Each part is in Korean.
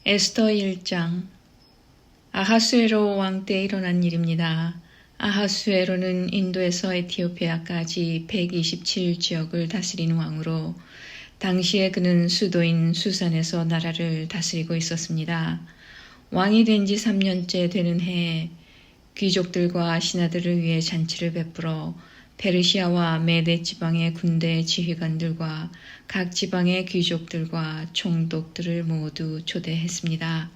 에스더 1장. 아하수에로 왕 때 일어난 일입니다. 아하수에로는 인도에서 에티오피아까지 127지역을 다스리는 왕으로 당시에 그는 수도인 수산에서 나라를 다스리고 있었습니다. 왕이 된 지 3년째 되는 해에 귀족들과 신하들을 위해 잔치를 베풀어 페르시아와 메데 지방의 군대 지휘관들과 각 지방의 귀족들과 총독들을 모두 초대했습니다.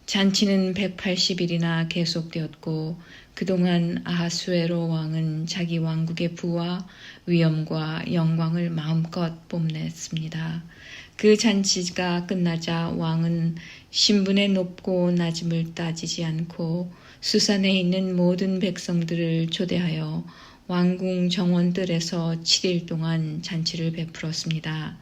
잔치는 180일이나 계속되었고 그동안 아하수에로 왕은 자기 왕국의 부와 위엄과 영광을 마음껏 뽐냈습니다. 그 잔치가 끝나자 왕은 신분의 높고 낮음을 따지지 않고 수산에 있는 모든 백성들을 초대하여 왕궁 정원뜰에서 7일 동안 잔치를 베풀었습니다.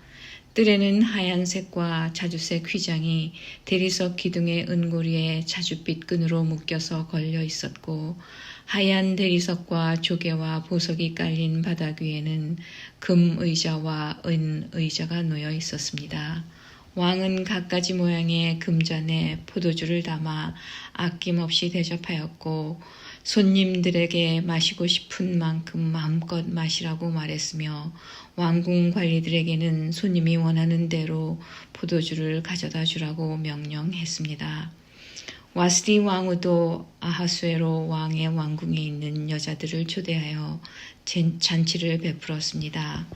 뜰에는 하얀색과 자주색 휘장이 대리석 기둥의 은고리에 자줏빛 끈으로 묶여서 걸려 있었고 하얀 대리석과 조개와 보석이 깔린 바닥 위에는 금 의자와 은 의자가 놓여 있었습니다. 왕은 갖가지 모양의 금잔에 포도주를 담아 아낌없이 대접하였고 손님들에게 마시고 싶은 만큼 마음껏 마시라고 말했으며 왕궁 관리들에게는 손님이 원하는 대로 포도주를 가져다 주라고 명령했습니다. 와스디 왕후도 아하수에로 왕의 왕궁에 있는 여자들을 초대하여 잔치를 베풀었습니다.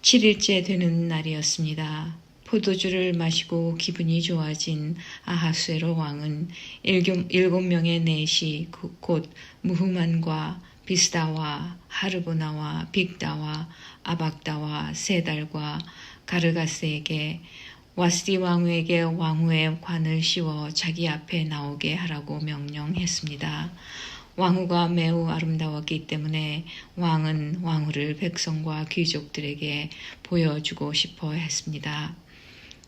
7일째 되는 날이었습니다. 포도주를 마시고 기분이 좋아진 아하수에로 왕은 7명의 내시 곧 무흐만과 비스다와 하르보나와 빅다와 아박다와 세달과 가르가스에게 와스디 왕후에게 왕후의 관을 씌워 자기 앞에 나오게 하라고 명령했습니다. 왕후가 매우 아름다웠기 때문에 왕은 왕후를 백성과 귀족들에게 보여주고 싶어 했습니다.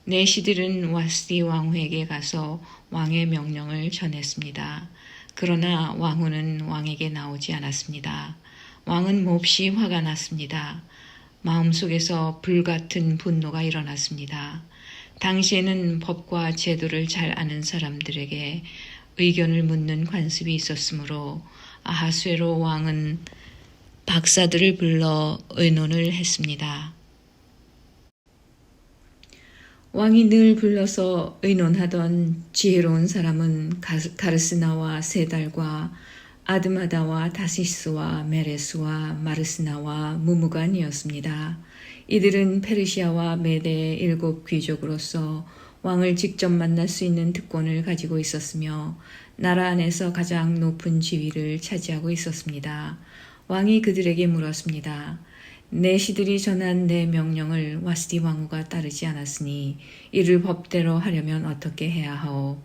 내시들은 와스디 왕후에게 가서 왕의 명령을 전했습니다. 그러나 왕후는 왕에게 나오지 않았습니다. 왕은 몹시 화가 났습니다. 마음속에서 불같은 분노가 일어났습니다. 당시에는 법과 제도를 잘 아는 사람들에게 의견을 묻는 관습이 있었으므로 아하수에로 왕은 박사들을 불러 의논을 했습니다. 왕이 늘 불러서 의논하던 지혜로운 사람은 가르스나와 세달과 아드마다와 다시스와 메레스와 마르스나와 무무간이었습니다. 이들은 페르시아와 메대의 7 귀족으로서 왕을 직접 만날 수 있는 특권을 가지고 있었으며 나라 안에서 가장 높은 지위를 차지하고 있었습니다. 왕이 그들에게 물었습니다. 내시들이 전한 내 명령을 와스디 왕후가 따르지 않았으니 이를 법대로 하려면 어떻게 해야 하오?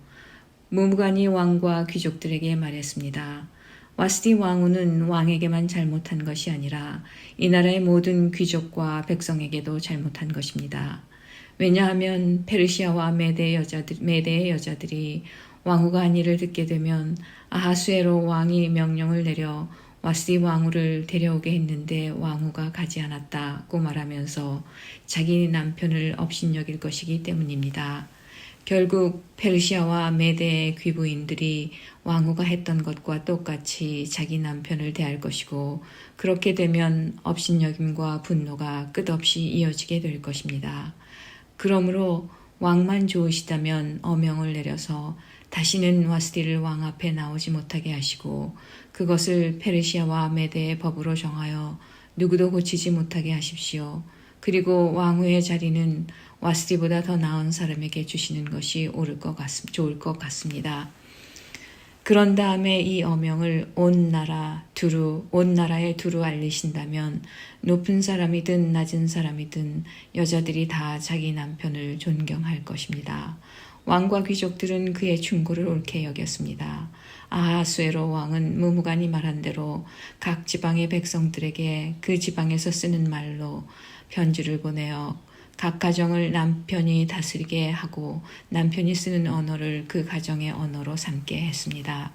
무무간이 왕과 귀족들에게 말했습니다. 와스디 왕후는 왕에게만 잘못한 것이 아니라 이 나라의 모든 귀족과 백성에게도 잘못한 것입니다. 왜냐하면 페르시아와 메대의 여자들이 왕후가 한 일을 듣게 되면 아하수에로 왕이 명령을 내려 와스디 왕후를 데려오게 했는데 왕후가 가지 않았다고 말하면서 자기 남편을 업신여길 것이기 때문입니다. 결국 페르시아와 메대의 귀부인들이 왕후가 했던 것과 똑같이 자기 남편을 대할 것이고 그렇게 되면 업신여김과 분노가 끝없이 이어지게 될 것입니다. 그러므로 왕만 좋으시다면 어명을 내려서 다시는 와스디를 왕 앞에 나오지 못하게 하시고 그것을 페르시아와 메대의 법으로 정하여 누구도 고치지 못하게 하십시오. 그리고 왕후의 자리는 와스디보다 더 나은 사람에게 주시는 것이 좋을 것 같습니다. 그런 다음에 이 어명을 온 나라에 두루 알리신다면 높은 사람이든 낮은 사람이든 여자들이 다 자기 남편을 존경할 것입니다. 왕과 귀족들은 그의 충고를 옳게 여겼습니다. 아하수에로 왕은 무무간이 말한 대로 각 지방의 백성들에게 그 지방에서 쓰는 말로 편지를 보내어 각 가정을 남편이 다스리게 하고 남편이 쓰는 언어를 그 가정의 언어로 삼게 했습니다.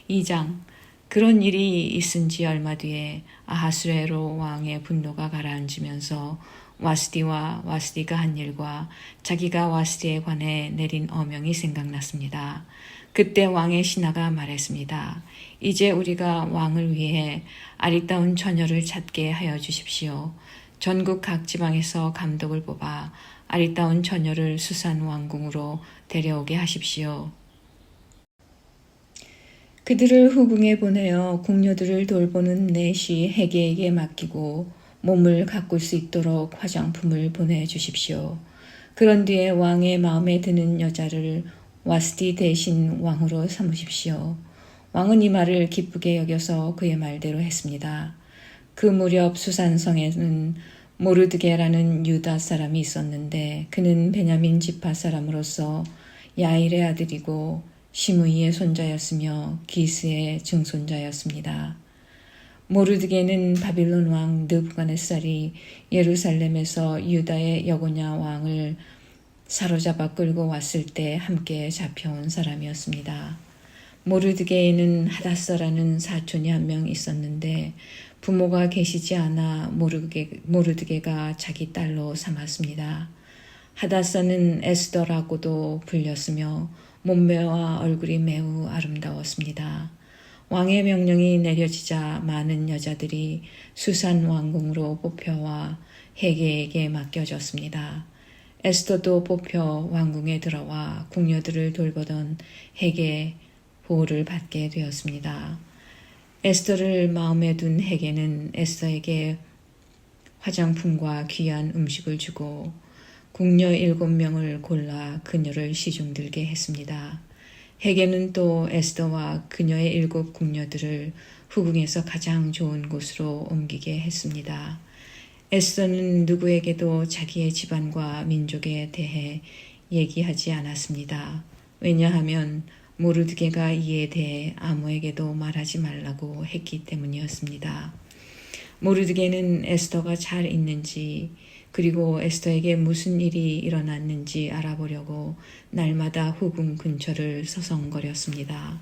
2장. 그런 일이 있은 지 얼마 뒤에 아하수에로 왕의 분노가 가라앉으면서 와스디와 와스디가 한 일과 자기가 와스디에 관해 내린 어명이 생각났습니다. 그때 왕의 신하가 말했습니다. 이제 우리가 왕을 위해 아리따운 처녀를 찾게 하여 주십시오. 전국 각 지방에서 감독을 뽑아 아리따운 처녀를 수산 왕궁으로 데려오게 하십시오. 그들을 후궁에 보내어 궁녀들을 돌보는 내시 헤게에게 맡기고 몸을 가꿀 수 있도록 화장품을 보내주십시오. 그런 뒤에 왕의 마음에 드는 여자를 와스디 대신 왕으로 삼으십시오. 왕은 이 말을 기쁘게 여겨서 그의 말대로 했습니다. 그 무렵 수산성에는 모르드게라는 유다 사람이 있었는데 그는 베냐민 지파 사람으로서 야일의 아들이고 시므이의 손자였으며 기스의 증손자였습니다. 모르드게는 바빌론 왕 느부갓네살이 예루살렘에서 유다의 여고냐 왕을 사로잡아 끌고 왔을 때 함께 잡혀온 사람이었습니다. 모르드게에는 하닷사라는 사촌이 한 명 있었는데 부모가 계시지 않아 모르드게가 자기 딸로 삼았습니다. 하닷사는 에스더라고도 불렸으며 몸매와 얼굴이 매우 아름다웠습니다. 왕의 명령이 내려지자 많은 여자들이 수산 왕궁으로 뽑혀와 헤게에게 맡겨졌습니다. 에스더도 뽑혀 왕궁에 들어와 궁녀들을 돌보던 헤게 보호를 받게 되었습니다. 에스더를 마음에 둔 헤게는 에스더에게 화장품과 귀한 음식을 주고 궁녀 7명을 골라 그녀를 시중들게 했습니다. 헤게는 또 에스더와 그녀의 7 궁녀들을 후궁에서 가장 좋은 곳으로 옮기게 했습니다. 에스더는 누구에게도 자기의 집안과 민족에 대해 얘기하지 않았습니다. 왜냐하면 모르드게가 이에 대해 아무에게도 말하지 말라고 했기 때문이었습니다. 모르드게는 에스더가 잘 있는지 그리고 에스더에게 무슨 일이 일어났는지 알아보려고 날마다 후궁 근처를 서성거렸습니다.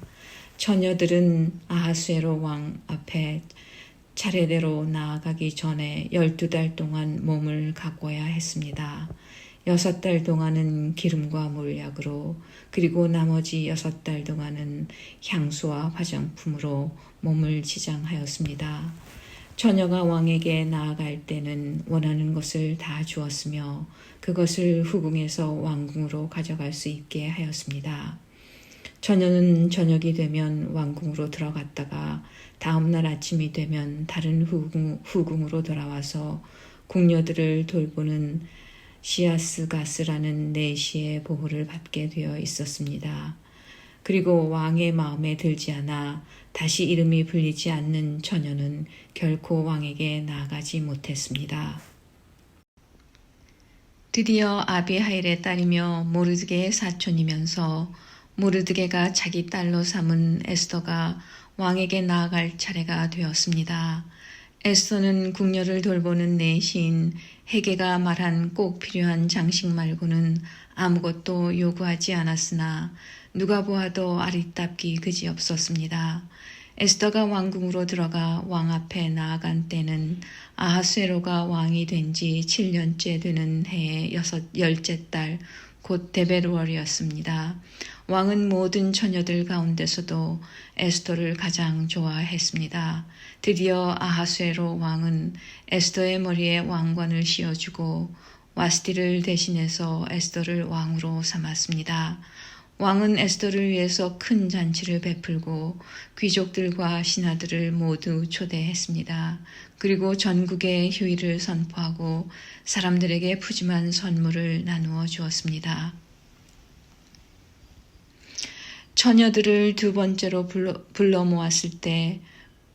처녀들은 아하수에로 왕 앞에 차례대로 나아가기 전에 12달 동안 몸을 가꿔야 했습니다. 6달 동안은 기름과 몰약으로 그리고 나머지 6달 동안은 향수와 화장품으로 몸을 지장하였습니다. 처녀가 왕에게 나아갈 때는 원하는 것을 다 주었으며 그것을 후궁에서 왕궁으로 가져갈 수 있게 하였습니다. 처녀는 저녁이 되면 왕궁으로 들어갔다가 다음 날 아침이 되면 다른 후궁으로 돌아와서 궁녀들을 돌보는 시아스가스라는 내시의 보호를 받게 되어 있었습니다. 그리고 왕의 마음에 들지 않아 다시 이름이 불리지 않는 처녀는 결코 왕에게 나아가지 못했습니다. 드디어 아비하일의 딸이며 모르드게의 사촌이면서 모르드게가 자기 딸로 삼은 에스더가 왕에게 나아갈 차례가 되었습니다. 에스더는 궁녀를 돌보는 내시인 헤게가 말한 꼭 필요한 장식 말고는 아무것도 요구하지 않았으나 누가 보아도 아리답기 그지없었습니다. 에스더가 왕궁으로 들어가 왕 앞에 나아간 때는 아하수에로가 왕이 된 지 7년째 되는 해의 10째 달 곧 데베르월이었습니다. 왕은 모든 처녀들 가운데서도 에스더를 가장 좋아했습니다. 드디어 아하수에로 왕은 에스더의 머리에 왕관을 씌워주고 와스디를 대신해서 에스더를 왕으로 삼았습니다. 왕은 에스더를 위해서 큰 잔치를 베풀고 귀족들과 신하들을 모두 초대했습니다. 그리고 전국에 휴일을 선포하고 사람들에게 푸짐한 선물을 나누어 주었습니다. 처녀들을 2번째로 불러 모았을 때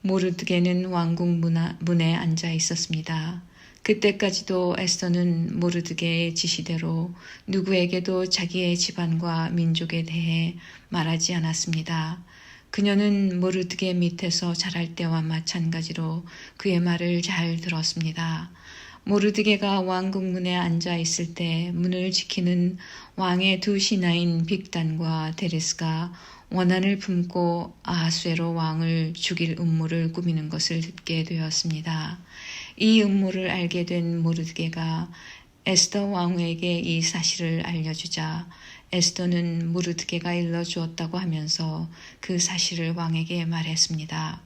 모르드게는 왕궁 문에 앉아 있었습니다. 그때까지도 에스더는 모르드게의 지시대로 누구에게도 자기의 집안과 민족에 대해 말하지 않았습니다. 그녀는 모르드게 밑에서 자랄 때와 마찬가지로 그의 말을 잘 들었습니다. 모르드게가 왕궁 문에 앉아 있을 때 문을 지키는 왕의 2 신하인 빅단과 데레스가 원한을 품고 아하수에로 왕을 죽일 음모를 꾸미는 것을 듣게 되었습니다. 이 음모를 알게 된 모르드게가 에스더 왕후에게 이 사실을 알려주자 에스더는 모르드게가 일러주었다고 하면서 그 사실을 왕에게 말했습니다.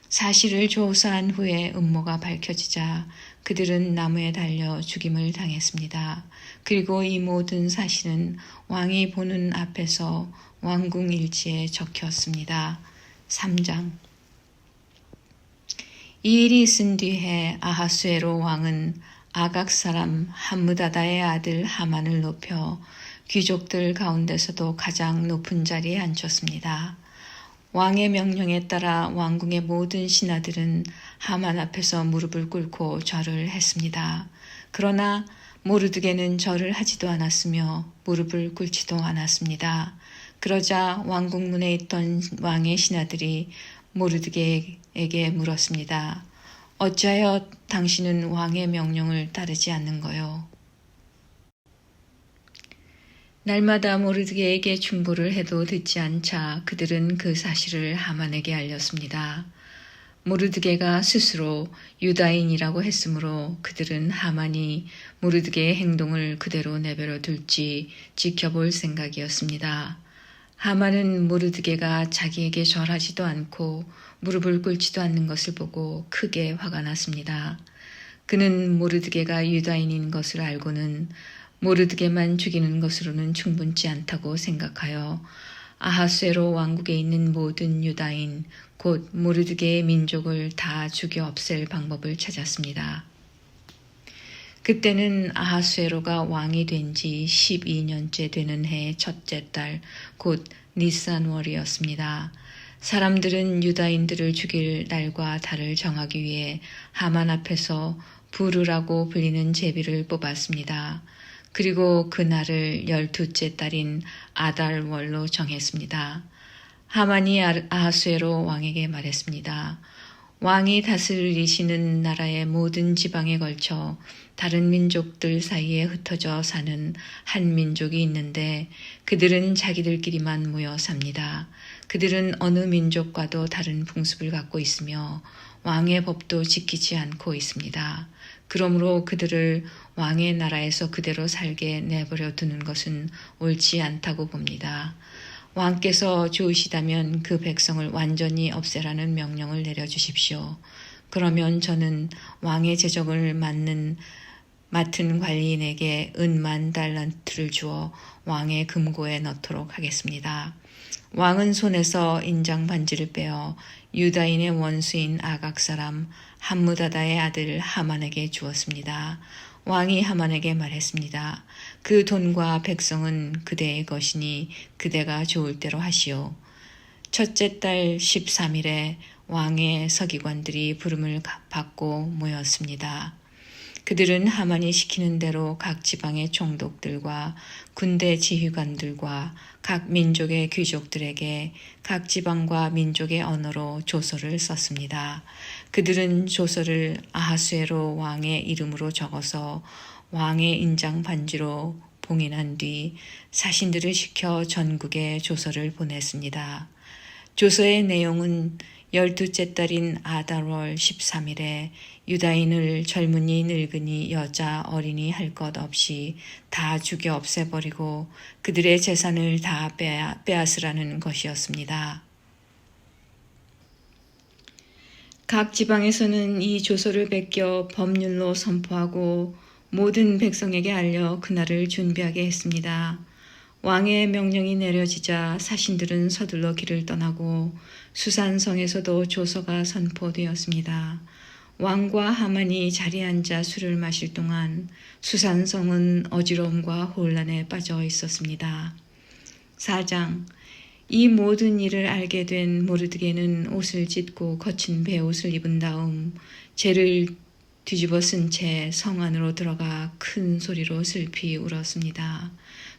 사실을 조사한 후에 음모가 밝혀지자 그들은 나무에 달려 죽임을 당했습니다. 그리고 이 모든 사실은 왕이 보는 앞에서 왕궁 일지에 적혔습니다. 3장. 이 일이 있은 뒤에 아하수에로 왕은 아각 사람 함므다다의 아들 하만을 높여 귀족들 가운데서도 가장 높은 자리에 앉혔습니다. 왕의 명령에 따라 왕궁의 모든 신하들은 하만 앞에서 무릎을 꿇고 절을 했습니다. 그러나 모르드게는 절을 하지도 않았으며 무릎을 꿇지도 않았습니다. 그러자 왕궁 문에 있던 왕의 신하들이 모르드게에게 물었습니다. 어찌하여 당신은 왕의 명령을 따르지 않는 거요? 날마다 모르드게에게 충고를 해도 듣지 않자 그들은 그 사실을 하만에게 알렸습니다. 모르드게가 스스로 유다인이라고 했으므로 그들은 하만이 모르드게의 행동을 그대로 내버려 둘지 지켜볼 생각이었습니다. 하만은 모르드게가 자기에게 절하지도 않고 무릎을 꿇지도 않는 것을 보고 크게 화가 났습니다. 그는 모르드게가 유다인인 것을 알고는 모르드게만 죽이는 것으로는 충분치 않다고 생각하여 아하수에로 왕국에 있는 모든 유다인 곧 모르드게의 민족을 다 죽여 없앨 방법을 찾았습니다. 그때는 아하수에로가 왕이 된 지 12년째 되는 해의 첫째 달 곧 니산월이었습니다. 사람들은 유다인들을 죽일 날과 달을 정하기 위해 하만 앞에서 부르라고 불리는 제비를 뽑았습니다. 그리고 그날을 12째 달인 아달월로 정했습니다. 하만이 아하수에로 왕에게 말했습니다. 왕이 다스리시는 나라의 모든 지방에 걸쳐 다른 민족들 사이에 흩어져 사는 한 민족이 있는데 그들은 자기들끼리만 모여 삽니다. 그들은 어느 민족과도 다른 풍습을 갖고 있으며 왕의 법도 지키지 않고 있습니다. 그러므로 그들을 왕의 나라에서 그대로 살게 내버려 두는 것은 옳지 않다고 봅니다. 왕께서 좋으시다면 그 백성을 완전히 없애라는 명령을 내려주십시오. 그러면 저는 왕의 재정을 맡은 관리인에게 10,000달란트를 주어 왕의 금고에 넣도록 하겠습니다. 왕은 손에서 인장 반지를 빼어 유다인의 원수인 아각 사람 함므다다의 아들 하만에게 주었습니다. 왕이 하만에게 말했습니다. 그 돈과 백성은 그대의 것이니 그대가 좋을 대로 하시오. 첫째 달 13일에 왕의 서기관들이 부름을 받고 모였습니다. 그들은 하만이 시키는 대로 각 지방의 총독들과 군대 지휘관들과 각 민족의 귀족들에게 각 지방과 민족의 언어로 조서를 썼습니다. 그들은 조서를 아하수에로 왕의 이름으로 적어서 왕의 인장 반지로 봉인한 뒤 사신들을 시켜 전국에 조서를 보냈습니다. 조서의 내용은 12째 달인 아달월 13일에 유다인을 젊은이 늙은이 여자 어린이 할 것 없이 다 죽여 없애버리고 그들의 재산을 다 빼앗으라는 것이었습니다. 각 지방에서는 이 조서를 베껴 법률로 선포하고 모든 백성에게 알려 그날을 준비하게 했습니다. 왕의 명령이 내려지자 사신들은 서둘러 길을 떠나고 수산성에서도 조서가 선포되었습니다. 왕과 하만이 자리에 앉아 술을 마실 동안 수산성은 어지러움과 혼란에 빠져 있었습니다. 4장. 이 모든 일을 알게 된 모르드게는 옷을 찢고 거친 베옷을 입은 다음 재를 뒤집어 쓴 채 성 안으로 들어가 큰 소리로 슬피 울었습니다.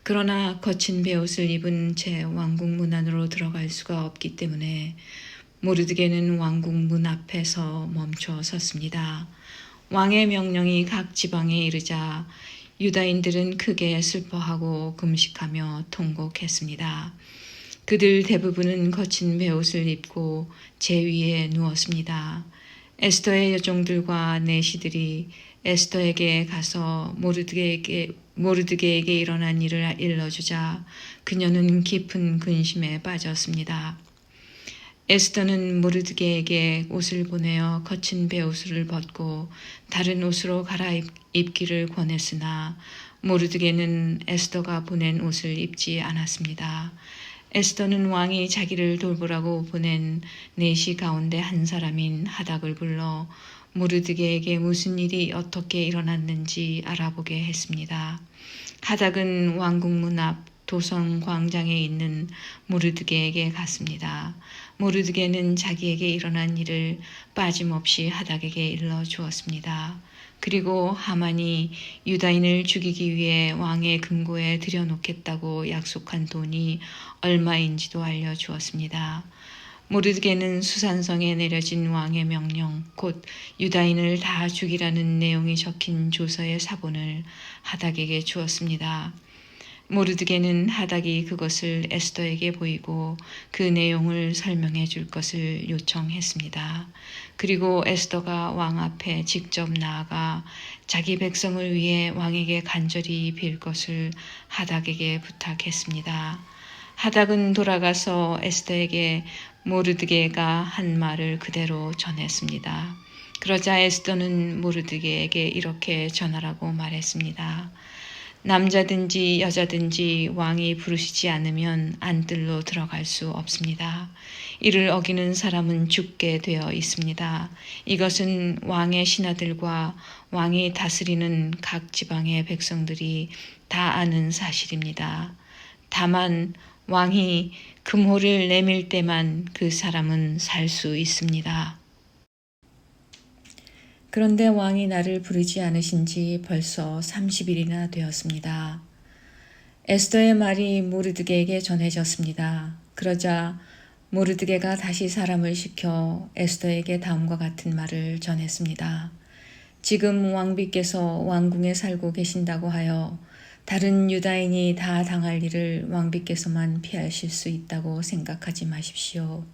그러나 거친 베옷을 입은 채 왕궁 문 안으로 들어갈 수가 없기 때문에 모르드게는 왕궁 문 앞에서 멈춰 섰습니다. 왕의 명령이 각 지방에 이르자 유다인들은 크게 슬퍼하고 금식하며 통곡했습니다. 그들 대부분은 거친 베옷을 입고 제 위에 누웠습니다. 에스더의 여종들과 내시들이 에스더에게 가서 모르드게에게 일어난 일을 일러주자 그녀는 깊은 근심에 빠졌습니다. 에스더는 모르드게에게 옷을 보내어 거친 베옷을 벗고 다른 옷으로 갈아입기를 권했으나 모르드게는 에스더가 보낸 옷을 입지 않았습니다. 에스더는 왕이 자기를 돌보라고 보낸 내시 가운데 한 사람인 하닥을 불러 모르드게에게 무슨 일이 어떻게 일어났는지 알아보게 했습니다. 하닥은 왕궁문 앞 도성 광장에 있는 모르드게에게 갔습니다. 모르드게는 자기에게 일어난 일을 빠짐없이 하닥에게 일러 주었습니다. 그리고 하만이 유다인을 죽이기 위해 왕의 금고에 들여놓겠다고 약속한 돈이 얼마인지도 알려주었습니다. 모르드게는 수산성에 내려진 왕의 명령, 곧 유다인을 다 죽이라는 내용이 적힌 조서의 사본을 하닥에게 주었습니다. 모르드게는 하닥이 그것을 에스더에게 보이고 그 내용을 설명해 줄 것을 요청했습니다. 그리고 에스더가 왕 앞에 직접 나아가 자기 백성을 위해 왕에게 간절히 빌 것을 하닥에게 부탁했습니다. 하닥은 돌아가서 에스더에게 모르드게가 한 말을 그대로 전했습니다. 그러자 에스더는 모르드게에게 이렇게 전하라고 말했습니다. 남자든지 여자든지 왕이 부르시지 않으면 안뜰로 들어갈 수 없습니다. 이를 어기는 사람은 죽게 되어 있습니다. 이것은 왕의 신하들과 왕이 다스리는 각 지방의 백성들이 다 아는 사실입니다. 다만 왕이 금호를 내밀 때만 그 사람은 살 수 있습니다. 그런데 왕이 나를 부르지 않으신 지 벌써 30일이나 되었습니다. 에스더의 말이 모르드게에게 전해졌습니다. 그러자 모르드게가 다시 사람을 시켜 에스더에게 다음과 같은 말을 전했습니다. 지금 왕비께서 왕궁에 살고 계신다고 하여 다른 유다인이 다 당할 일을 왕비께서만 피하실 수 있다고 생각하지 마십시오.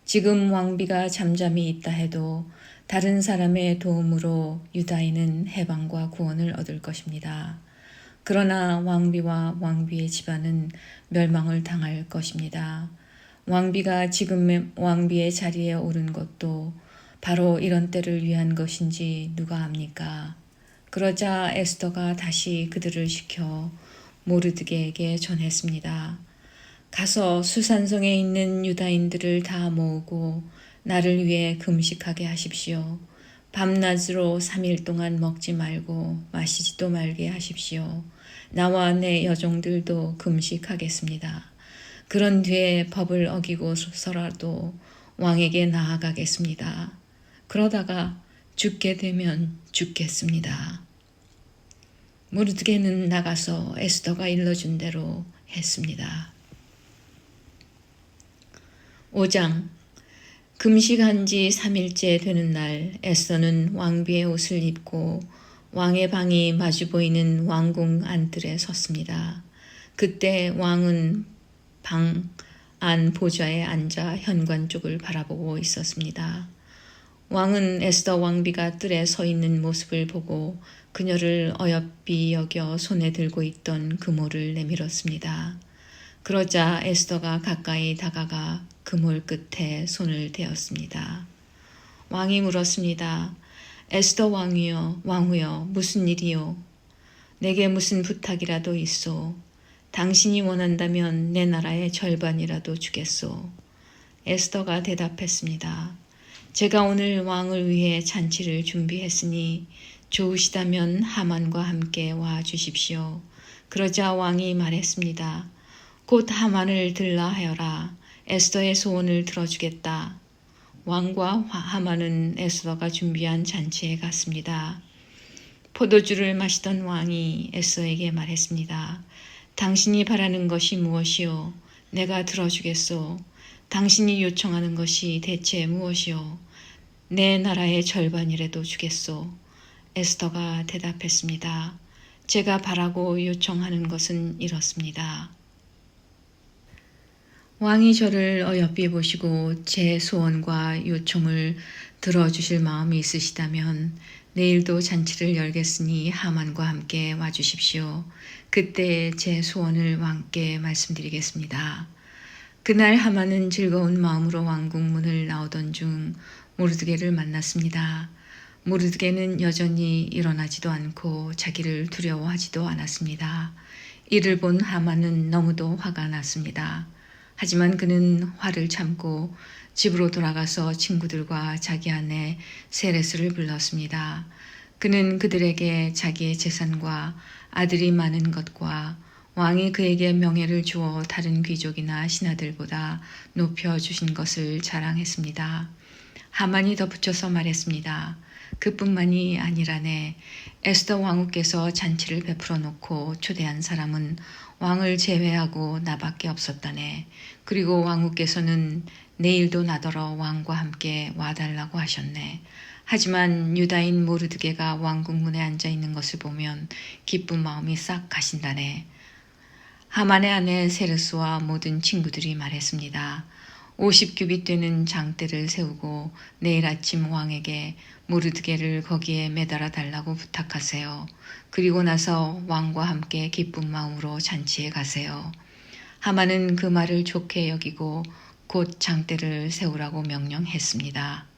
지금 왕비가 잠잠히 있다 해도 다른 사람의 도움으로 유다인은 해방과 구원을 얻을 것입니다. 그러나 왕비와 왕비의 집안은 멸망을 당할 것입니다. 왕비가 지금 왕비의 자리에 오른 것도 바로 이런 때를 위한 것인지 누가 압니까? 그러자 에스더가 다시 그들을 시켜 모르드게에게 전했습니다. 가서 수산성에 있는 유다인들을 다 모으고 나를 위해 금식하게 하십시오. 밤낮으로 3일 동안 먹지 말고 마시지도 말게 하십시오. 나와 내 여종들도 금식하겠습니다. 그런 뒤에 법을 어기고서라도 왕에게 나아가겠습니다. 그러다가 죽게 되면 죽겠습니다. 모르드게는 나가서 에스더가 일러준 대로 했습니다. 5장 금식한 지 3일째 되는 날 에스더는 왕비의 옷을 입고 왕의 방이 마주 보이는 왕궁 안뜰에 섰습니다. 그때 왕은 방 안 보좌에 앉아 현관 쪽을 바라보고 있었습니다. 왕은 에스더 왕비가 뜰에 서 있는 모습을 보고 그녀를 어여삐 여겨 손에 들고 있던 그모를 내밀었습니다. 그러자 에스더가 가까이 다가가 그몰 끝에 손을 대었습니다. 왕이 물었습니다. 에스더 왕후여, 무슨 일이요? 내게 무슨 부탁이라도 있소. 당신이 원한다면 내 나라의 절반이라도 주겠소. 에스더가 대답했습니다. 제가 오늘 왕을 위해 잔치를 준비했으니 좋으시다면 하만과 함께 와 주십시오. 그러자 왕이 말했습니다. 곧 하만을 들라 하여라. 에스더의 소원을 들어주겠다. 왕과 하만은 에스더가 준비한 잔치에 갔습니다. 포도주를 마시던 왕이 에스더에게 말했습니다. 당신이 바라는 것이 무엇이요? 내가 들어주겠소. 당신이 요청하는 것이 대체 무엇이요? 내 나라의 절반이라도 주겠소. 에스더가 대답했습니다. 제가 바라고 요청하는 것은 이렇습니다. 왕이 저를 어여삐 보시고 제 소원과 요청을 들어주실 마음이 있으시다면 내일도 잔치를 열겠으니 하만과 함께 와주십시오. 그때 제 소원을 왕께 말씀드리겠습니다. 그날 하만은 즐거운 마음으로 왕궁 문을 나오던 중 모르드게를 만났습니다. 모르드게는 여전히 일어나지도 않고 자기를 두려워하지도 않았습니다. 이를 본 하만은 너무도 화가 났습니다. 하지만 그는 화를 참고 집으로 돌아가서 친구들과 자기 아내 세레스를 불렀습니다. 그는 그들에게 자기의 재산과 아들이 많은 것과 왕이 그에게 명예를 주어 다른 귀족이나 신하들보다 높여주신 것을 자랑했습니다. 하만이 덧붙여서 말했습니다. 그뿐만이 아니라네. 에스더 왕후께서 잔치를 베풀어 놓고 초대한 사람은 왕을 제외하고 나밖에 없었다네. 그리고 왕후께서는 내일도 나더러 왕과 함께 와달라고 하셨네. 하지만 유다인 모르드게가 왕궁 문에 앉아 있는 것을 보면 기쁜 마음이 싹 가신다네. 하만의 아내 세르스와 모든 친구들이 말했습니다. 50규빗 되는 장대를 세우고 내일 아침 왕에게 모르드게를 거기에 매달아 달라고 부탁하세요. 그리고 나서 왕과 함께 기쁜 마음으로 잔치에 가세요. 하만은 그 말을 좋게 여기고 곧 장대를 세우라고 명령했습니다.